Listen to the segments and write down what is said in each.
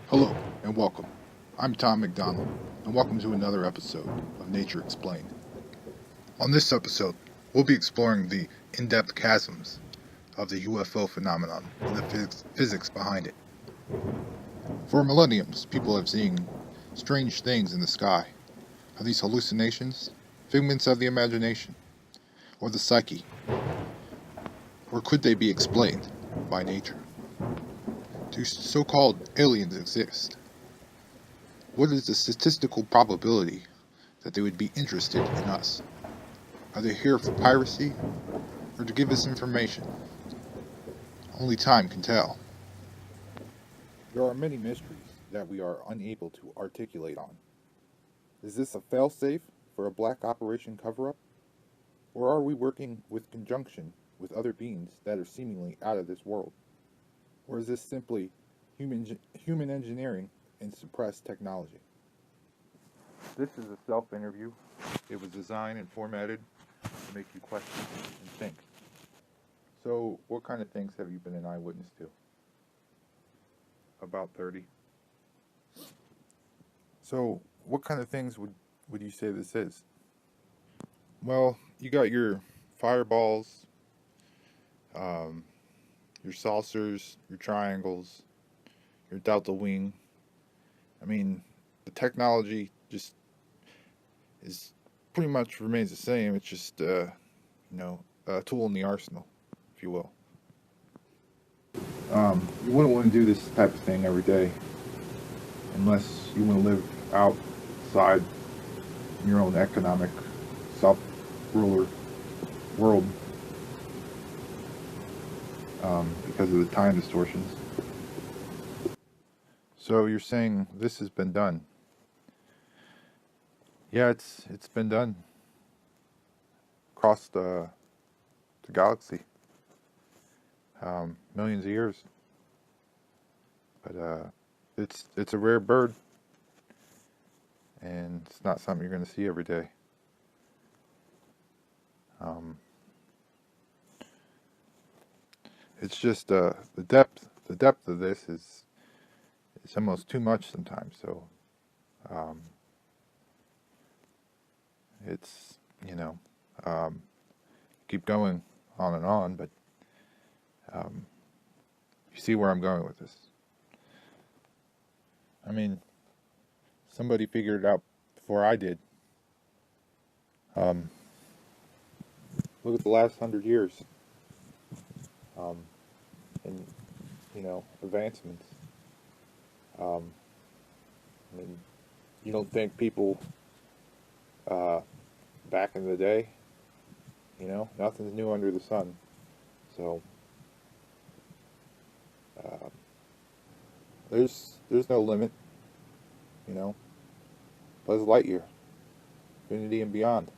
Hello and welcome. I'm Tom McDonald, and welcome to another episode of Nature Explained. On this episode, we'll be exploring the in-depth chasms of the UFO phenomenon and the physics behind it. For millenniums, people have seen strange things in the sky. Are these hallucinations, figments of the imagination, or the psyche? Or could they be explained by nature? Do so-called aliens exist? What is the statistical probability that they would be interested in us? Are they here for piracy or to give us information? Only time can tell. There are many mysteries that we are unable to articulate on. Is this a failsafe for a black operation cover-up? Or are we working with conjunction with other beings that are seemingly out of this world? Or is this simply human engineering and suppressed technology? This is a self-interview. It was designed and formatted to make you question and think. So, what kind of things have you been an eyewitness to? About 30. So, what kind of things would you say this is? Well, you got your fireballs, your saucers, your triangles, your delta wing. I mean, the technology just is pretty much remains the same. It's just, a tool in the arsenal, if you will. You wouldn't want to do this type of thing every day unless you want to live outside your own economic self-ruler world because of the time distortions. So you're saying this has been done? Yeah, it's been done across the galaxy, millions of years. But it's a rare bird, and it's not something you're going to see every day. It's just the depth of this is it's almost too much sometimes. So it's keep going on and on, but you see where I'm going with this. I mean, somebody figured it out before I did. Look at the last 100 years, and advancements. I mean, you don't think people back in the day, nothing's new under the sun. So there's no limit. Buzz Lightyear, infinity and beyond.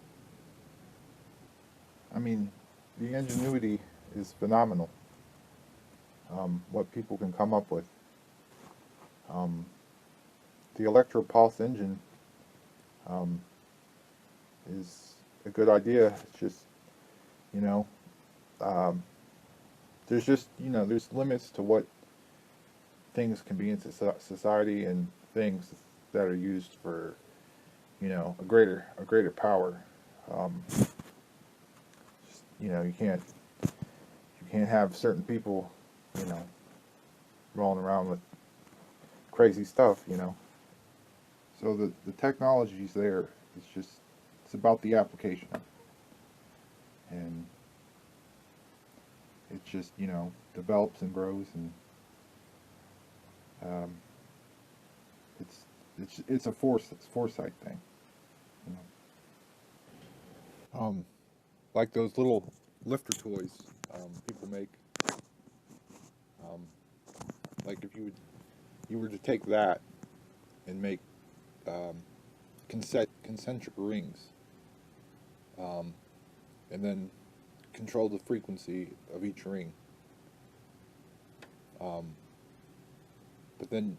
I mean, the ingenuity is phenomenal. What people can come up with. The electro pulse engine is a good idea. It's just, there's there's limits to what things can be in society and things that are used for, a greater power. You can't have certain people, rolling around with crazy stuff. So the technology's there. It's about the application, and it just develops and grows, and it's a foresight thing. You like those little lifter toys people make. Like if you were to take that and make concentric rings, and then control the frequency of each ring. But then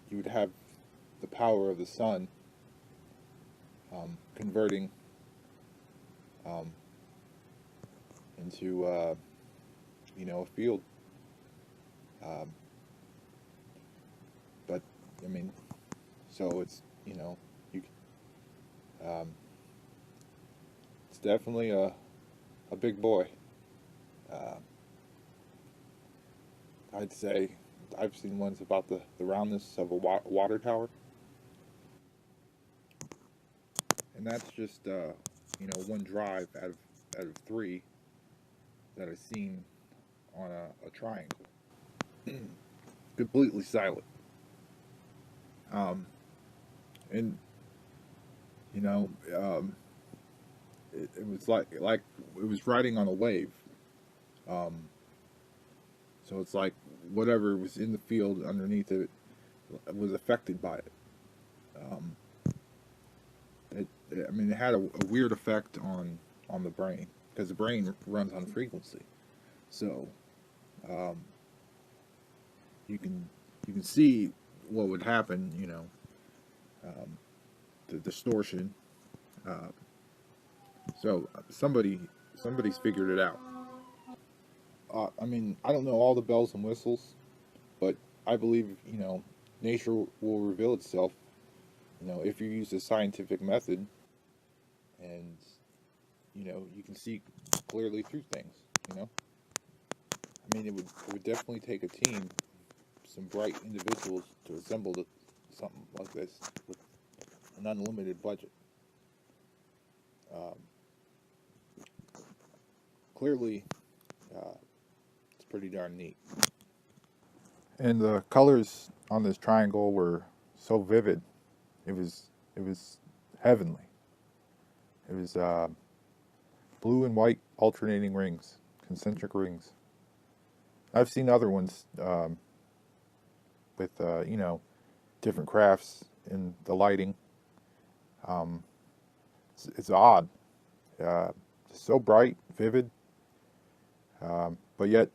you would have the power of the sun converting into a field. but I mean, so it's, you it's definitely a big boy. Uh, I'd say I've seen ones about the roundness of a water tower, and that's just one drive out of three that I've seen on a triangle, completely silent. Um, and you know, it was like it was riding on a wave. Um, so it's like whatever was in the field underneath it was affected by it. Um, I mean, it had a weird effect on the brain because the brain runs on frequency. So um, you can you can see what would happen. The distortion. Uh, so somebody's figured it out. I mean, I don't know all the bells and whistles, but I believe nature will reveal itself. If you use a scientific method, and you can see clearly through things. I mean, it would definitely take a team, some bright individuals to assemble something like this with an unlimited budget. Um, Clearly, uh, it's pretty darn neat. And the colors on this triangle were so vivid. It was heavenly. It was blue and white alternating rings, concentric rings. I've seen other ones with different crafts in the lighting. Um, it's odd, so bright, vivid, but yet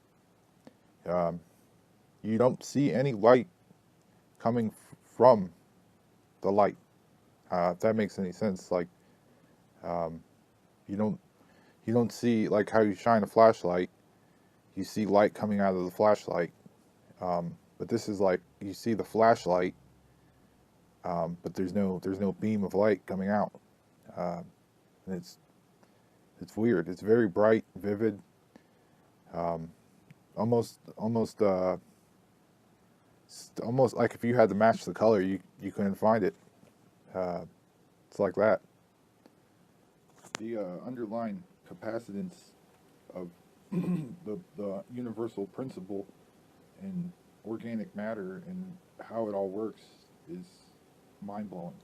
um, you don't see any light coming from the light. If that makes any sense, like um, you don't see like how you shine a flashlight. You see light coming out of the flashlight, but this is like you see the flashlight, but there's no beam of light coming out, and it's weird. It's very bright, vivid, um, almost like if you had to match the color, you couldn't find it. Uh, it's like that. The underlying capacitance of the universal principle in organic matter and how it all works is mind blowing.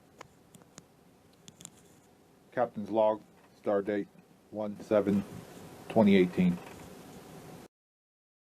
Captain's log, star date 1/7/2018.